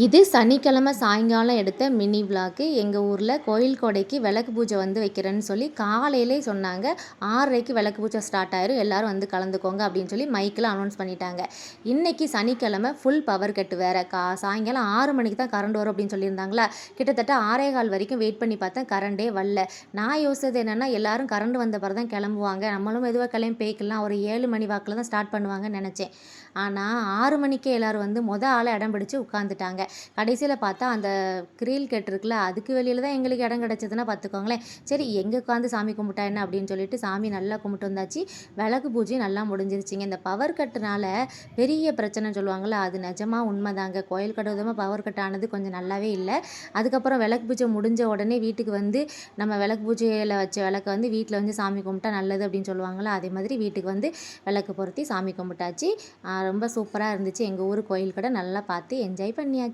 இது சனிக்கிழமை சாயங்காலம் எடுத்த மினி விளாக்கு. எங்கள் ஊரில் கோயில் கொடைக்கு விளக்கு பூஜை வந்து வைக்கிறேன்னு சொல்லி காலையிலே சொன்னாங்க. 6:30க்கு விளக்கு பூஜை ஸ்டார்ட் ஆயிரும், எல்லோரும் வந்து கலந்துக்கோங்க அப்படின்னு சொல்லி மைக்கில் அனௌன்ஸ் பண்ணிட்டாங்க. இன்றைக்கி சனிக்கிழமை ஃபுல் பவர் கட்டு வேறு. சாயங்காலம் 6 மணிக்கு தான் கரண்ட் வரும் அப்படின்னு சொல்லியிருந்தாங்களா. கிட்டத்தட்ட 6:15 வரைக்கும் வெயிட் பண்ணி பார்த்தேன், கரண்டே வரல. நான் யோசிச்சது என்னென்னா, எல்லோரும் கரண்ட் வந்த பிறகு தான் கிளம்புவாங்க, நம்மளும் மெதுவாக கிளம்பி போய்க்கலாம், ஒரு 7 மணி வாக்கில் தான் ஸ்டார்ட் பண்ணுவாங்கன்னு நினச்சேன். ஆனால் 6 மணிக்கே எல்லோரும் வந்து ஆளை இடம் பிடிச்சி உட்காந்துட்டாங்க. கடைசியில் பார்த்தா அந்த கிரில் கேட்டிருக்குல்ல, அதுக்கு வெளியில் தான் எங்களுக்கு இடம் கிடச்சதுன்னா பார்த்துக்கோங்களேன். சரி எங்கே உட்காந்து சாமி கும்பிட்டா என்ன அப்படின்னு சொல்லிட்டு சாமி நல்லா கும்பிட்டு வந்தாச்சு. விளக்கு பூஜையும் நல்லா முடிஞ்சிருச்சிங்க. இந்த பவர் கட்டுனால பெரிய பிரச்சனைன்னு சொல்லுவாங்கள்ல, அது நிஜமாக உண்மைதாங்க. கோயில் கட்டுவதமாக பவர் கட் ஆனது கொஞ்சம் நல்லாவே இல்லை. அதுக்கப்புறம் விளக்கு பூஜை முடிஞ்ச உடனே வீட்டுக்கு வந்து நம்ம விளக்கு பூஜையில் வச்ச விளக்கை வந்து வீட்டில் வந்து சாமி கும்பிட்டா நல்லது அப்படின்னு சொல்லுவாங்களா, அதே மாதிரி வீட்டுக்கு வந்து விளக்கு பொருத்தி சாமி கும்பிட்டாச்சு. ரொம்ப சூப்பராக இருந்துச்சு. எங்கள் ஊர் கோயில் கடை நல்லா பார்த்து என்ஜாய் பண்ணியாச்சு.